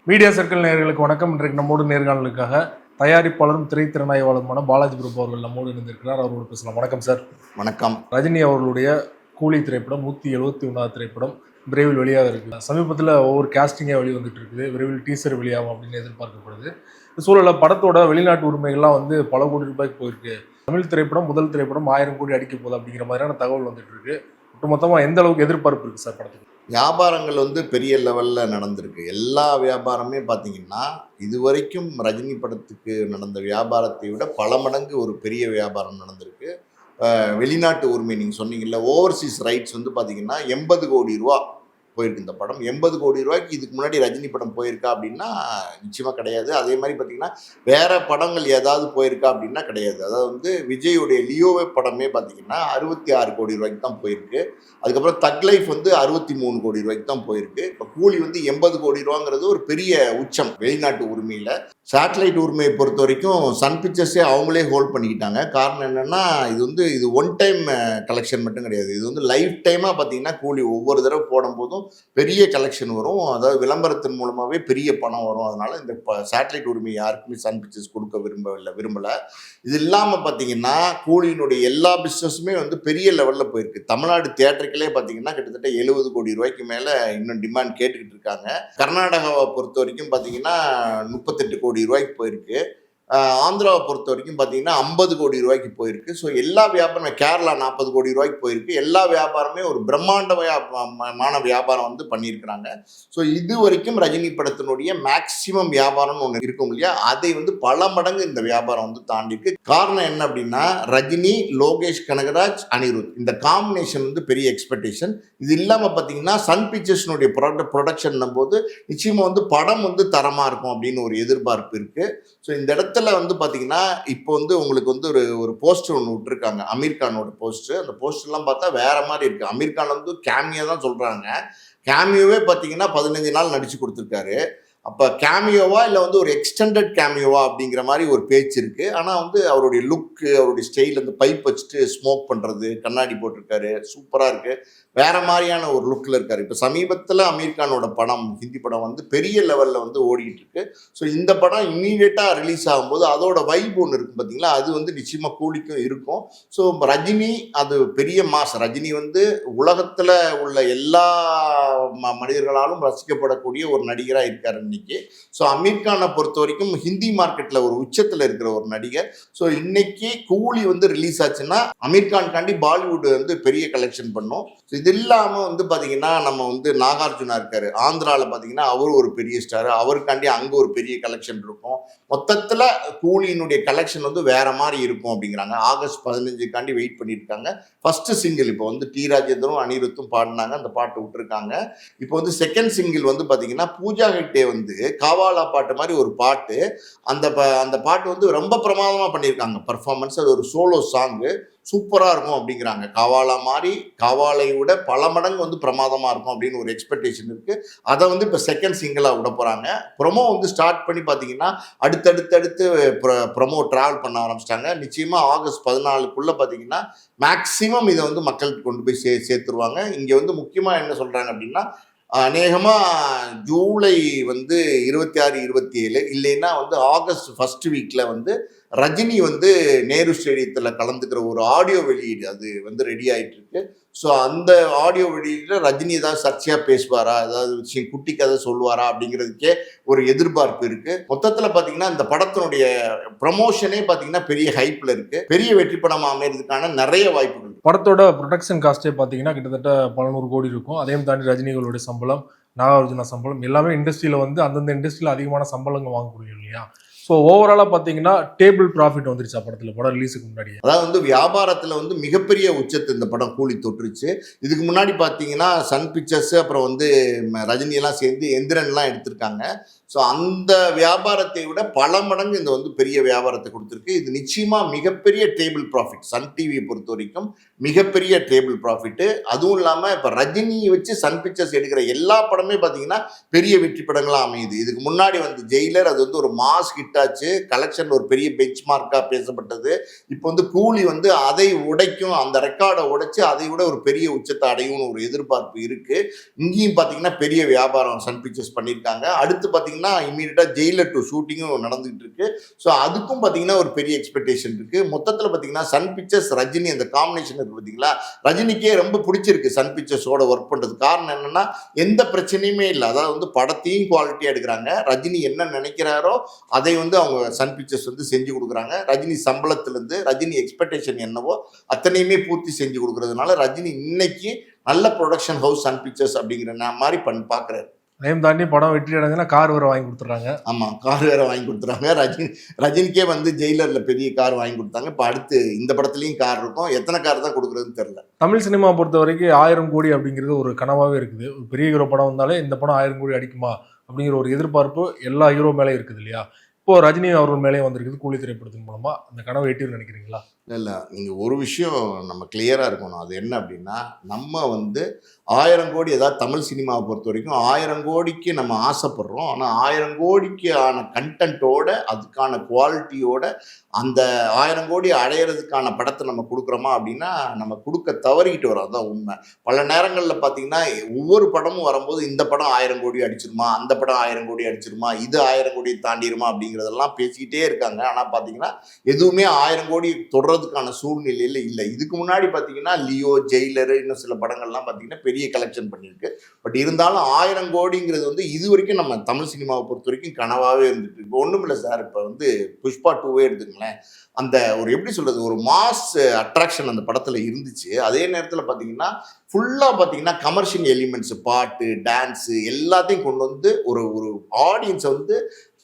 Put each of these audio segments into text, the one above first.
Media circle நேயர்களுக்கு வணக்கம். இன்றைக்கு நம்மோடு நேர்காணலுக்காக தயாரிப்பாளரும் திரைத்திறனாய்வாளருமான பாலாஜி பிரபு அவர்கள் நம்மோடு இருந்திருக்கிறார். அவரோடு பேசலாம். வணக்கம் சார். வணக்கம். ரஜினி அவர்களுடைய கூலி திரைப்படம் 171வது திரைப்படம் விரைவில் வெளியாக இருக்குது. சமீபத்தில் ஒவ்வொரு கேஸ்டிங்காக வெளிவந்துட்டு இருக்குது. விரைவில் டீசர் வெளியாகும் அப்படின்னு எதிர்பார்க்கப்படுது. இந்த சூழலில் படத்தோட வெளிநாட்டு உரிமைகள்லாம் வந்து பல கோடி ரூபாய்க்கு போயிருக்கு. தமிழ் திரைப்படம் முதல் திரைப்படம் 1000 கோடி அடிக்க போகுது அப்படிங்கிற மாதிரியான தகவல் வந்துட்டு இருக்கு. மொத்தமாக எந்த அளவுக்கு எதிர்பார்ப்பு இருக்குது சார் படத்துக்கு? வியாபாரங்கள் பெரிய லெவலில் நடந்திருக்கு. எல்லா வியாபாரமே பார்த்தீங்கன்னா இதுவரைக்கும் ரஜினி படத்துக்கு நடந்த வியாபாரத்தை விட பல மடங்கு ஒரு பெரிய வியாபாரம் நடந்திருக்கு. வெளிநாட்டு உரிமை நீங்கள் சொன்னீங்கல்ல, ஓவர்சீஸ் ரைட்ஸ் பார்த்தீங்கன்னா 80 கோடி ரூபா போயிருக்கு இந்த படம். 80 கோடி ரூபாய்க்கு இதுக்கு முன்னாடி ரஜினி படம் போயிருக்கா அப்படின்னா நிச்சயமாக கிடையாது. அதே மாதிரி பார்த்தீங்கன்னா வேற படங்கள் ஏதாவது போயிருக்கா அப்படின்னா கிடையாது. அதாவது விஜயுடைய லியோவே படமே பார்த்தீங்கன்னா 66 கோடி ரூபாய்க்கு தான் போயிருக்கு. அதுக்கப்புறம் தக் லைஃப் 63 கோடி ரூபாய்க்கு தான் போயிருக்கு. இப்போ கூலி 80 கோடி ரூபாங்கிறது ஒரு பெரிய உச்சம் வெளிநாட்டு உரிமையில். சேட்டலைட் உரிமையை பொறுத்த வரைக்கும் சன் பிக்சர்ஸே அவங்களே ஹோல்ட் பண்ணிக்கிட்டாங்க. காரணம் என்னென்னா இது ஒன் டைம் கலெக்ஷன் மட்டும் கிடையாது. இது லைஃப் டைமாக பார்த்தீங்கன்னா கூலி ஒவ்வொரு தடவை போடும்போதும் பெரிய கலெக்ஷன் வரும். அதாவது விளம்பரத்தின் மூலமாகவே பெரிய பணம் வரும். அதனால இந்த சேட்டலைட் உரிமை யாருக்குமே சன் பிக்சர்ஸ் கொடுக்க விரும்பலை. இது இல்லாமல் பார்த்தீங்கன்னா கூலியினுடைய எல்லா பிஸ்னஸுமே பெரிய லெவலில் போயிருக்கு. தமிழ்நாடு தியேட்டருக்களே பார்த்தீங்கன்னா கிட்டத்தட்ட 70 கோடி ரூபாய்க்கு மேலே இன்னும் டிமாண்ட் கேட்டுக்கிட்டு இருக்காங்க. கர்நாடகாவை பொறுத்த வரைக்கும் பார்த்தீங்கன்னா 38 கோடி ரூபாய்க்கு போயிருக்கு. ஆந்திராவை பொறுத்த வரைக்கும் பார்த்தீங்கன்னா 50 கோடி ரூபாய்க்கு போயிருக்கு. ஸோ எல்லா வியாபாரமே, கேரளா 40 கோடி ரூபாய்க்கு போயிருக்கு. எல்லா வியாபாரமே ஒரு பிரம்மாண்டமான வியாபாரம் பண்ணியிருக்கிறாங்க. ஸோ இது வரைக்கும் ரஜினி படத்தினுடைய மேக்சிமம் வியாபாரம்னு ஒன்று இருக்கும் இல்லையா, அதை பல மடங்கு இந்த வியாபாரம் தாண்டிருக்கு. காரணம் என்ன அப்படின்னா, ரஜினி, லோகேஷ் கனகராஜ், அனிருத் இந்த காம்பினேஷன் பெரிய எக்ஸ்பெக்டேஷன். இது இல்லாமல் பார்த்தீங்கன்னா சன் பிக்சர்ஸ்னுடைய ப்ரொடக்ஷன் போது நிச்சயமாக படம் தரமாக இருக்கும் அப்படின்னு ஒரு எதிர்பார்ப்பு இருக்குது. ஸோ இந்த இடத்துல பார்த்தீங்கன்னா இப்போ உங்களுக்கு ஒரு போஸ்டர் ஒன்று விட்டுருக்காங்க, அமீர் கானோட போஸ்டர். அந்த போஸ்டர்லாம் பார்த்தா வேற மாதிரி இருக்கு. அமீர் கான் கேமியோ தான் சொல்றாங்க. கேமியோவே பார்த்தீங்கன்னா 15 நாள் நடிச்சு கொடுத்துருக்காரு. அப்போ கேமியோவா இல்லை ஒரு எக்ஸ்டெண்டட் கேமியோவா அப்படிங்கிற மாதிரி ஒரு பேச்சு இருக்கு. ஆனால் அவருடைய லுக்கு, அவருடைய ஸ்டைல் பைப் வச்சுட்டு ஸ்மோக் பண்ணுறது, கண்ணாடி போட்டிருக்காரு, சூப்பராக இருக்கு. வேற மாதிரியான ஒரு லுக்கில் இருக்காரு. இப்போ சமீபத்தில் அமீர் கானோட படம், ஹிந்தி படம் பெரிய லெவலில் ஓடிக்கிட்டு இருக்கு. ஸோ இந்த படம் இம்மீடியட்டாக ரிலீஸ் ஆகும்போது அதோட வைப் ஒன்று இருக்கு பார்த்தீங்களா, அது நிச்சயமாக கூலிக்கும் இருக்கும். ஸோ ரஜினி அது பெரிய மாஸ். ரஜினி உலகத்தில் உள்ள எல்லா மனிதர்களாலும் ரசிக்கப்படக்கூடிய ஒரு நடிகராக இருக்காரு இன்னைக்கு. ஸோ அமீர் கானை பொறுத்த வரைக்கும் ஹிந்தி மார்க்கெட்டில் ஒரு உச்சத்தில் இருக்கிற ஒரு நடிகர். ஸோ இன்னைக்கு கூலி ரிலீஸ் ஆச்சுன்னா அமீர் கான் காண்டி பாலிவுட் பெரிய கலெக்ஷன் பண்ணும். இது இல்லாமல் பார்த்தீங்கன்னா நம்ம நாகார்ஜுனா இருக்காரு, ஆந்திராவில் பார்த்தீங்கன்னா அவர் ஒரு பெரிய ஸ்டார், அவருக்காண்டி அங்கே ஒரு பெரிய கலெக்ஷன் இருக்கும். மொத்தத்தில் கூலியினுடைய கலெக்ஷன் வேற மாதிரி இருக்கும் அப்படிங்கிறாங்க. ஆகஸ்ட் 15 வெயிட் பண்ணியிருக்காங்க. ஃபர்ஸ்ட் சிங்கிள் இப்போ டி ராஜேந்திரும் அனிருத்தும் பாடினாங்க, அந்த பாட்டு விட்டுருக்காங்க. இப்போ செகண்ட் சிங்கிள் பார்த்தீங்கன்னா பூஜா ஹெக்டே காவாலா பாட்டு மாதிரி ஒரு பாட்டு. அந்த பாட்டு ரொம்ப பிரமாதமாக பண்ணியிருக்காங்க பர்ஃபார்மன்ஸ். அது ஒரு சோலோ சாங்கு, சூப்பராக இருக்கும் அப்படிங்கிறாங்க. காவாலா மாதிரி, காவாலை விட பல மடங்கு பிரமாதமாக இருக்கும் அப்படின்னு ஒரு எக்ஸ்பெக்டேஷன் இருக்குது. அதை இப்போ செகண்ட் சிங்கிளாக விட போகிறாங்க. ப்ரொமோ ஸ்டார்ட் பண்ணி பார்த்தீங்கன்னா அடுத்தடுத்து ப்ரொமோ ட்ராவல் பண்ண ஆரம்பிச்சிட்டாங்க. நிச்சயமாக ஆகஸ்ட் 14 பார்த்தீங்கன்னா மேக்சிமம் இதை மக்களுக்கு கொண்டு போய் சேர்த்துருவாங்க. இங்கே முக்கியமாக என்ன சொல்கிறாங்க அப்படின்னா, அநேகமாக ஜூலை 26, 27 இல்லைன்னா ஆகஸ்ட் ஃபர்ஸ்ட் வீக்கில் ரஜினி நேரு ஸ்டேடியத்தில் கலந்துக்கிற ஒரு ஆடியோ வெளியீடு அது ரெடி ஆகிட்டு இருக்கு. ஸோ அந்த ஆடியோ வெளியீட்டில் ரஜினி ஏதாவது சர்ச்சையாக பேசுவாரா, ஏதாவது விஷயம் குட்டி கதை சொல்லுவாரா அப்படிங்கிறதுக்கே ஒரு எதிர்பார்ப்பு இருக்கு. மொத்தத்தில் பார்த்தீங்கன்னா இந்த படத்தினுடைய ப்ரமோஷனே பார்த்தீங்கன்னா பெரிய ஹைப்பில் இருக்கு. பெரிய வெற்றி படமாக அமைகிறதுக்கான நிறைய வாய்ப்புகள். படத்தோட ப்ரொடக்ஷன் காஸ்ட்டே பார்த்தீங்கன்னா கிட்டத்தட்ட 100 கோடி இருக்கும். அதையும் தாண்டி ரஜினிகளுடைய சம்பளம், நாகார்ஜுனா சம்பளம் எல்லாமே இண்டஸ்ட்ரியில் அந்தந்த இண்டஸ்ட்ரியில் அதிகமான சம்பளங்கள் வாங்கக்கூடிய இல்லையா. ஸோ ஓவராலாக பார்த்தீங்கன்னா டேபிள் ப்ராஃபிட் வந்துருச்சா படத்தில், படம் ரிலீஸுக்கு முன்னாடி? அதாவது வியாபாரத்தில் மிகப்பெரிய உச்சத்தை இந்த படம் கூலி தொட்டுருச்சு. இதுக்கு முன்னாடி பார்த்தீங்கன்னா சன் பிக்சர்ஸ் அப்புறம் ரஜினியெல்லாம் சேர்ந்து எந்திரன்லாம் எடுத்திருக்காங்க. ஸோ அந்த வியாபாரத்தை விட பல மடங்கு இந்த பெரிய வியாபாரத்தை கொடுத்துருக்கு. இது நிச்சயமாக மிகப்பெரிய டேபிள் ப்ராஃபிட். சன் டிவியை பொறுத்த வரைக்கும் மிகப்பெரிய டேபிள் ப்ராஃபிட்டு. அதுவும் இல்லாமல் இப்போ ரஜினியை வச்சு சன் பிக்சர்ஸ் எடுக்கிற எல்லா படமே பார்த்தீங்கன்னா பெரிய வெற்றி படங்களாக அமையுது. இதுக்கு முன்னாடி ஜெயிலர் அது ஒரு மாஸ் ஹிட் ஆச்சு, கலெக்ஷன் ஒரு பெரிய பெஞ்ச் மார்க்காக பேசப்பட்டது. இப்போ கூலி அதை உடைக்கும், அந்த ரெக்கார்டை உடைச்சு அதை விட ஒரு பெரிய உச்சத்தை அடையும்னு ஒரு எதிர்பார்ப்பு இருக்குது. இங்கேயும் பார்த்தீங்கன்னா பெரிய வியாபாரம் சன் பிக்சர்ஸ் பண்ணியிருக்காங்க. அடுத்து பார்த்தீங்கன்னா பார்த்தீங்கன்னா இமீடியட்டாக ஜெயிலர் 2 ஷூட்டிங்கும் நடந்துகிட்டு இருக்கு. ஸோ அதுக்கும் பார்த்தீங்கன்னா ஒரு பெரிய எக்ஸ்பெக்டேஷன் இருக்கு. மொத்தத்தில் பார்த்தீங்கன்னா சன் பிக்சர்ஸ் ரஜினி அந்த காம்பினேஷன் இருக்கு பார்த்தீங்களா, ரஜினிக்கே ரொம்ப பிடிச்சிருக்கு சன் பிக்சர்ஸோட ஒர்க் பண்ணுறது. காரணம் என்னன்னா எந்த பிரச்சனையுமே இல்லை. அதாவது வந்து படத்தையும் குவாலிட்டியாக எடுக்கிறாங்க, ரஜினி என்ன நினைக்கிறாரோ அதை வந்து அவங்க சன் பிக்சர்ஸ் வந்து செஞ்சு கொடுக்குறாங்க. ரஜினி சம்பளத்திலேருந்து ரஜினி எக்ஸ்பெக்டேஷன் என்னவோ அத்தனையுமே பூர்த்தி செஞ்சு கொடுக்கறதுனால ரஜினி இன்னைக்கு நல்ல ப்ரொடக்ஷன் ஹவுஸ் சன் பிக்சர்ஸ் அப்படிங்கிற மாதிரி பார்க்குறாரு. அதையும் தாண்டி படம் வெற்றி அடைஞ்சுன்னா கார் வேற வாங்கி கொடுத்துட்றாங்க. ஆமாம், கார் வேற வாங்கி கொடுத்துறாங்க. ரஜினிக்கே வந்து ஜெயிலரில் பெரிய கார் வாங்கி கொடுத்தாங்க. இப்போ அடுத்து இந்த படத்துலையும் கார் இருக்கும். எத்தனை கார் தான் கொடுக்குறதுன்னு தெரியல. தமிழ் சினிமா பொறுத்த வரைக்கும் 1000 கோடி அப்படிங்கிறது ஒரு கனவாகவே இருக்குது. ஒரு பெரிய ஹீரோ படம் வந்தாலே இந்த படம் 1000 கோடி அடிக்குமா அப்படிங்கிற ஒரு எதிர்பார்ப்பு எல்லா ஹீரோ மேலே இருக்குது இல்லையா? இப்போ ரஜினி அவர்கள் மேலே வந்திருக்குது கூலி திரைப்படத்தின் மூலமா. அந்த கனவை எட்டின்னு நினைக்கிறீங்களா? இல்லை, நீங்கள் ஒரு விஷயம் நம்ம கிளியராக இருக்கணும். அது என்ன அப்படின்னா, நம்ம வந்து 1000 கோடி, ஏதாவது தமிழ் சினிமாவை பொறுத்த வரைக்கும் 1000 கோடிக்கு நம்ம ஆசைப்படுறோம். ஆனால் 1000 கோடிக்கு ஆன கண்டென்ட்டோட அதுக்கான குவாலிட்டியோட அந்த 1000 கோடி அடையிறதுக்கான படத்தை நம்ம கொடுக்குறோமா அப்படின்னா நம்ம கொடுக்க தவறிக்கிட்டு வரோம். அதுதான் உண்மை. பல நேரங்களில் பார்த்தீங்கன்னா ஒவ்வொரு படமும் வரும்போது இந்த படம் 1000 கோடி அடிச்சிருமா, அந்த படம் 1000 கோடி அடிச்சிருமா, இது 1000 கோடி தாண்டிடுமா அப்படிங்கிறதெல்லாம் பேசிக்கிட்டே இருக்காங்க. ஆனால் பார்த்தீங்கன்னா எதுவுமே 1000 கோடி தொடர்றதுக்கான சூழ்நிலையில் இல்லை. இதுக்கு முன்னாடி பார்த்தீங்கன்னா லியோ, ஜெயிலரு, இன்னும் சில படங்கள்லாம் பார்த்தீங்கன்னா பெரிய கலெக்ஷன் பண்ணியிருக்கு. பட் இருந்தாலும் 1000 கோடிங்கிறது வந்து இது வரைக்கும் நம்ம தமிழ் சினிமாவை பொறுத்த வரைக்கும் கனவாகவே இருந்துட்டு இருக்கு. ஒன்றும் இல்லை சார், இப்போ வந்து புஷ்பா 2வே எடுத்துக்கங்களேன். அந்த ஒரு எப்படி சொல்றது, ஒரு மாஸ் அட்ராக்ஷன் அந்த படத்தில் இருந்துச்சு. அதே நேரத்தில் பார்த்தீங்கன்னா ஃபுல்லாக பார்த்தீங்கன்னா கமர்ஷியல் எலிமெண்ட்ஸ், பாட்டு, டான்ஸு எல்லாத்தையும் கொண்டு வந்து ஒரு ஆடியன்ஸை வந்து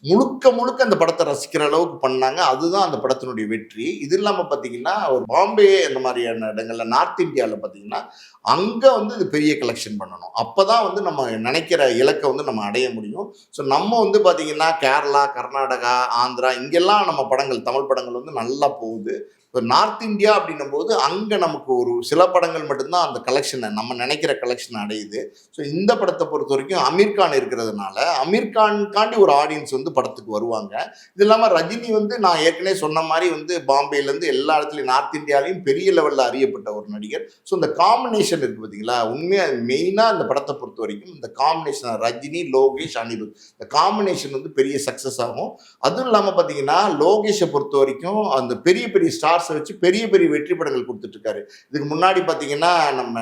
முழுக்க முழுக்க அந்த படத்தை ரசிக்கிற அளவுக்கு பண்ணாங்க. அதுதான் அந்த படத்தினுடைய வெற்றி. இது இல்லாமல் பார்த்தீங்கன்னா ஒரு பாம்பே அந்த மாதிரியான இடங்கள்ல நார்த் இந்தியாவில் பார்த்தீங்கன்னா அங்கே வந்து இது பெரிய கலெக்ஷன் பண்ணணும். அப்போ தான் வந்து நம்ம நினைக்கிற இலக்கை வந்து நம்ம அடைய முடியும். ஸோ நம்ம வந்து பார்த்தீங்கன்னா கேரளா, கர்நாடகா, ஆந்திரா இங்கெல்லாம் நம்ம படங்கள், தமிழ் படங்கள் வந்து நல்லா போகுது. இப்போ நார்த் இந்தியா அப்படின்னும் போது அங்கே நமக்கு ஒரு சில படங்கள் மட்டும்தான் அந்த கலெக்ஷனை நம்ம நினைக்கிற கலெக்ஷன் அடையுது. ஸோ இந்த படத்தை பொறுத்த வரைக்கும் அமீர் கான் இருக்கிறதுனால அமீர் கான்காண்டி ஒரு ஆடியன்ஸ் வந்து படத்துக்கு வருவாங்க. இது இல்லாமல் ரஜினி வந்து நான் ஏற்கனவே சொன்ன மாதிரி வந்து பாம்பேலேருந்து எல்லா இடத்துலையும் நார்த் இந்தியாலையும் பெரிய லெவலில் அறியப்பட்ட ஒரு நடிகர். ஸோ இந்த காம்பினேஷன் இருக்குது பார்த்தீங்களா, உண்மையாக மெயினாக இந்த படத்தை பொறுத்த வரைக்கும் இந்த காம்பினேஷன் ரஜினி, லோகேஷ், அனிருத் இந்த காம்பினேஷன் வந்து பெரிய சக்ஸஸ் ஆகும். அதுவும் இல்லாமல் பார்த்தீங்கன்னா லோகேஷை பொறுத்த வரைக்கும் அந்த பெரிய பெரிய ஸ்டார்ஸ் வச்சு பெரிய பெரிய வெற்றி படங்கள் கொடுத்துட்டு இருக்காரு. இதுக்கு முன்னாடி பார்த்தீங்கன்னா நம்ம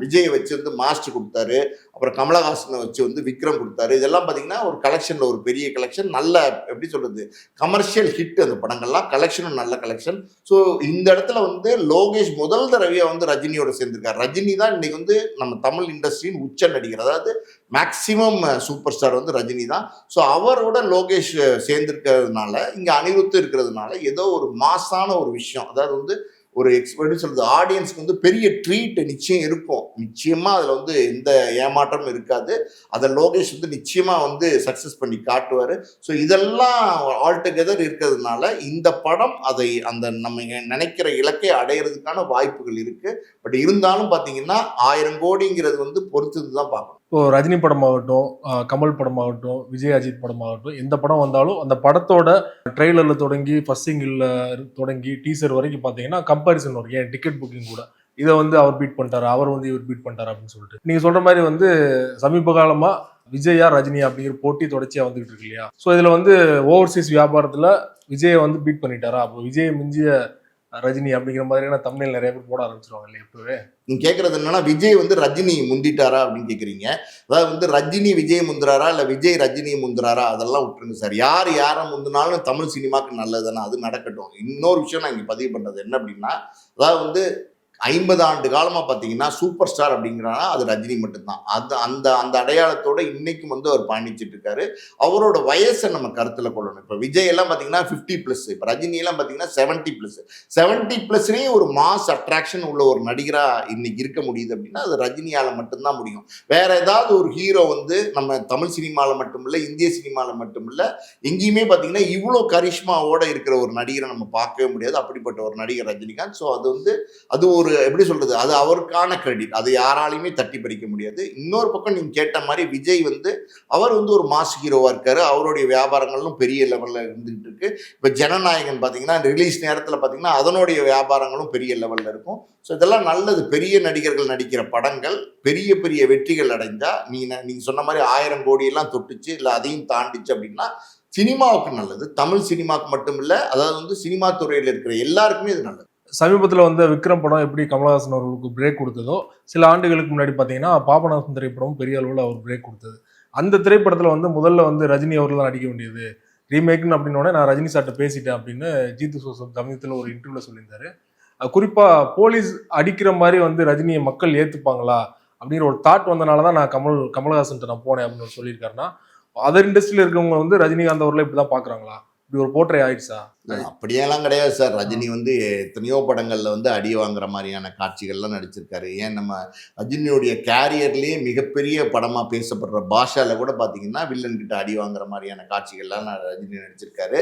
விஜயை வச்சு வந்து மாஸ்டர் கொடுத்தாரு, அப்புறம் கமலஹாசனை வச்சு வந்து விக்ரம் கொடுத்தாரு. இதெல்லாம் பார்த்தீங்கன்னா ஒரு கலெக்ஷன்ல ஒரு பெரிய கலெக்ஷன், நல்ல எப்படி சொல்றது கமர்ஷியல் ஹிட். அந்த படங்கள்லாம் கலெக்ஷனும் நல்ல கலெக்ஷன். ஸோ இந்த இடத்துல வந்து லோகேஷ் முதல் தடவையா வந்து ரஜினியோட சேர்ந்திருக்காரு. ரஜினி தான் இன்னைக்கு வந்து நம்ம தமிழ் இண்டஸ்ட்ரியின் உச்ச நடிகர், அதாவது மேக்சிமம் சூப்பர் ஸ்டார் வந்து ரஜினி தான். ஸோ அவரோட லோகேஷ் சேர்ந்திருக்கிறதுனால இங்க அனிருத் இருக்கிறதுனால ஏதோ ஒரு மாசான ஒரு விஷயம், அதாவது வந்து ஒரு எப்படி சொல்றது ஆடியன்ஸ்க்கு வந்து பெரிய ட்ரீட் நிச்சயம் இருக்கும். நிச்சயமா அதுல வந்து எந்த ஏமாற்றமும் இருக்காது. அதை லோகேஷ் வந்து நிச்சயமா வந்து சக்சஸ் பண்ணி காட்டுவாரு. ஸோ இதெல்லாம் ஆல் டுகெதர் இருக்கிறதுனால இந்த படம் அதை அந்த நம்ம நினைக்கிற இலக்கை அடையிறதுக்கான வாய்ப்புகள் இருக்கு. பட் இருந்தாலும் பாத்தீங்கன்னா 1000 கோடிங்கிறது வந்து பொறுத்தது தான் பார்க்கணும். இப்போ ரஜினி படமாகட்டும், கமல் படமாகட்டும், விஜய், அஜித் படமாகட்டும், எந்த படம் வந்தாலும் அந்த படத்தோட ட்ரெய்லரில் தொடங்கி ஃபர்ஸ்ட் சிங்கிளில் தொடங்கி டீசர் வரைக்கும் பார்த்தீங்கன்னா கம்பாரிசன் வரும். ஏன் டிக்கெட் புக்கிங் கூட இதை வந்து அவர் பீட் பண்ணிட்டாரு, அவர் வந்து இவர் பீட் பண்ணிட்டாரு அப்படின்னு சொல்லிட்டு நீங்கள் சொல்கிற மாதிரி வந்து சமீப காலமாக விஜயா ரஜினியா அப்படிங்கிற போட்டி தொடர்ச்சியாக வந்துகிட்டு இருக்கு இல்லையா? ஸோ இதில் வந்து ஓவர்சீஸ் வியாபாரத்தில் விஜயை வந்து பீட் பண்ணிட்டாரா, அப்போ விஜயை மிஞ்சிய ரஜினி அப்படிங்கிற மாதிரியான தமிழில் நிறைய பேர் போட ஆரம்பிச்சிருவாங்க இல்லையா? இப்பவே நீங்க கேட்கறது என்னன்னா விஜய் வந்து ரஜினி முந்திட்டாரா அப்படின்னு கேட்குறீங்க. அதாவது வந்து ரஜினி விஜய் முந்துறாரா இல்லை விஜய் ரஜினி முந்துறாரா அதெல்லாம் விட்டுருங்க சார். யாரை முந்தினாலும் தமிழ் சினிமாவுக்கு நல்லது தானே, அது நடக்கட்டும். இன்னொரு விஷயம் நான் இங்கே பதிவு பண்ணுறது என்ன அப்படின்னா, அதாவது வந்து 50 ஆண்டு காலமாக பார்த்தீங்கன்னா சூப்பர் ஸ்டார் அப்படிங்கிறானா அது ரஜினி மட்டும்தான். அது அந்த அந்த அடையாளத்தோட இன்னைக்கும் வந்து அவர் பயணிச்சுட்டு இருக்காரு. அவரோட வயசை நம்ம கருத்தில் கொள்ளணும். இப்போ விஜய் எல்லாம் பார்த்தீங்கன்னா 50+, இப்போ ரஜினி எல்லாம் பார்த்தீங்கன்னா 70+. 70+லேயும் ஒரு மாஸ் அட்ராக்ஷன் உள்ள ஒரு நடிகராக இன்னைக்கு இருக்க முடியுது அப்படின்னா அது ரஜினியால் மட்டும்தான் முடியும். வேற ஏதாவது ஒரு ஹீரோ வந்து நம்ம தமிழ் சினிமாவில் மட்டும் இல்லை, இந்திய சினிமாவில் மட்டும் இல்லை, எங்கேயுமே பார்த்தீங்கன்னா இவ்வளோ கரிஷ்மாவோட இருக்கிற ஒரு நடிகரை நம்ம பார்க்கவே முடியாது. அப்படிப்பட்ட ஒரு நடிகர் ரஜினிகாந்த். ஸோ அது வந்து அது ஒரு ஒரு எப்படி சொல்றது, அது அவருக்கான கிரெடிட், அது யாராலையுமே தட்டி பறிக்க முடியாது. இன்னொரு பக்கம் நீங்க கேட்ட மாதிரி விஜய் வந்து அவர் வந்து ஒரு மாஸ் ஹீரோவா இருக்காரு, அவருடைய வியாபாரங்களும் பெரிய லெவல்ல இருந்துகிட்டு இருக்கு. இப்ப ஜனநாயகன் பாத்தீங்கன்னா ரிலீஸ் நேரத்துல பாத்தீங்கன்னா அதனுடைய வியாபாரங்களும் பெரிய லெவல்ல இருக்கும். ஸோ இதெல்லாம் நல்லது. பெரிய நடிகர்கள் நடிக்கிற படங்கள் பெரிய பெரிய வெற்றிகள் அடைஞ்சா, நீங்க சொன்ன மாதிரி 1000 கோடியெல்லாம் தொட்டுச்சு இல்லை அதையும் தாண்டிச்சு அப்படின்னா சினிமாவுக்கு நல்லது. தமிழ் சினிமாவுக்கு மட்டும் இல்லை, அதாவது வந்து சினிமா துறையில் இருக்கிற எல்லாருக்குமே இது நல்லது. சமீபத்தில் வந்து விக்ரம் படம் எப்படி கமலஹாசன் அவர்களுக்கு பிரேக் கொடுத்ததோ, சில ஆண்டுகளுக்கு முன்னாடி பார்த்தீங்கன்னா பாபநாசம் திரைப்படம் பெரிய அளவில் அவர் பிரேக் கொடுத்தது. அந்த திரைப்படத்தில் வந்து முதல்ல வந்து ரஜினி அவர்கள் தான் நடிக்க வேண்டியது, ரீமேக்னு அப்படின்னோடனே நான் ரஜினி சார்ட்ட பேசிட்டேன் அப்படின்னு ஜீத்து ஜோசப் சமீபத்தில் ஒரு இன்டர்வியூல சொல்லியிருந்தாரு. குறிப்பாக போலீஸ் அடிக்கிற மாதிரி வந்து ரஜினியை மக்கள் ஏற்றுப்பாங்களா அப்படிங்கிற ஒரு தாட் வந்தனால தான் நான் கமலஹாசன்ட்ட நான் போனேன் அப்படின்னு சொல்லியிருக்காருன்னா, அதர் இண்டஸ்ட்ரியில் இருக்கவங்க வந்து ரஜினிகாந்த் அவர்களை இப்படி தான் பார்க்குறாங்களா? இப்படி ஒரு போர்ட்ரே ஆயிடுச்சா? அப்படியெல்லாம் கிடையாது சார். ரஜினி வந்து எத்தனையோ படங்கள்ல வந்து அடி வாங்குற மாதிரியான காட்சிகள்லாம் நடிச்சிருக்காரு. ஏன் நம்ம ரஜினியுடைய கேரியர்லேயே மிகப்பெரிய படமா பேசப்படுற பாஷால கூட பார்த்தீங்கன்னா வில்லன் கிட்ட அடி வாங்குற மாதிரியான காட்சிகள்லாம் ரஜினி நடிச்சிருக்காரு.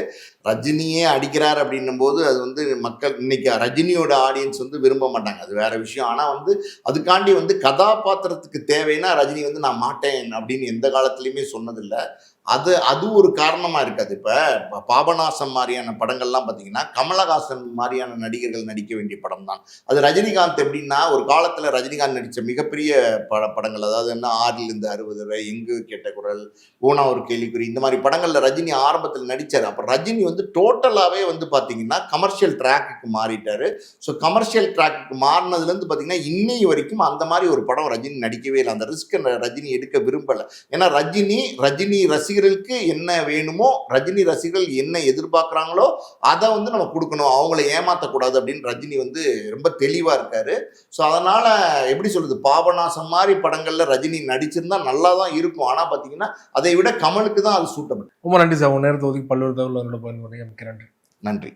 ரஜினியே அடிக்கிறார் அப்படின்னும் போது அது வந்து மக்கள் இன்னைக்கு ரஜினியோட ஆடியன்ஸ் வந்து விரும்ப மாட்டாங்க, அது வேற விஷயம். ஆனால் வந்து அதுக்காண்டி வந்து கதாபாத்திரத்துக்கு தேவைன்னா ரஜினி வந்து நான் மாட்டேன் அப்படின்னு எந்த காலத்துலையுமே சொன்னதில்லை. அது ஒரு காரணமா இருக்காது. இப்ப பாபநாசம் மாதிரியான படங்கள்லாம் பார்த்தீங்கன்னா கமலஹாசன் மாதிரியான நடிகர்கள் நடிக்க வேண்டிய படம் தான். அது ரஜினிகாந்த் எப்படின்னா ஒரு காலத்துல ரஜினிகாந்த் நடிச்ச மிகப்பெரிய படங்கள், அதாவது என்ன 6லிருந்து 60 வரை, எங்கு கேட்ட குரல், ஊனா ஒரு கேள்விக்குறி, இந்த மாதிரி படங்கள்ல ரஜினி ஆரம்பத்தில் நடிச்சாரு. அப்ப ரஜினி வந்து டோட்டலாவே வந்து பாத்தீங்கன்னா கமர்ஷியல் ட்ராக்குக்கு மாறிட்டாரு. ஸோ கமர்ஷியல் ட்ராக்குக்கு மாறினதுல இருந்து பாத்தீங்கன்னா இன்னை வரைக்கும் அந்த மாதிரி ஒரு படம் ரஜினி நடிக்கவே இல்லை. அந்த ரிஸ்க் ரஜினி எடுக்க விரும்பல. ஏன்னா ரஜினி ரசிகர்களுக்கு என்ன வேணுமோ, ரஜினி ரசிகர்கள் என்ன எதிர்பார்க்குறாங்களோ அதை வந்து நம்ம கொடுக்கணும், அவங்கள ஏமாற்றக்கூடாது அப்படின்னு ரஜினி வந்து ரொம்ப தெளிவா இருக்காரு. ஸோ அதனால எப்படி சொல்றது, பாபநாசம் மாதிரி படங்கள்ல ரஜினி நடிச்சிருந்தா நல்லா தான் இருக்கும். ஆனா பாத்தீங்கன்னா அதை விட கமலுக்கு தான் அது சூட்டபிள். ரொம்ப நன்றி சார், உங்க நேரத்தை ஒதுக்கி பல்வேறு தகவல் பயன்படுத்தி. நன்றி. நன்றி.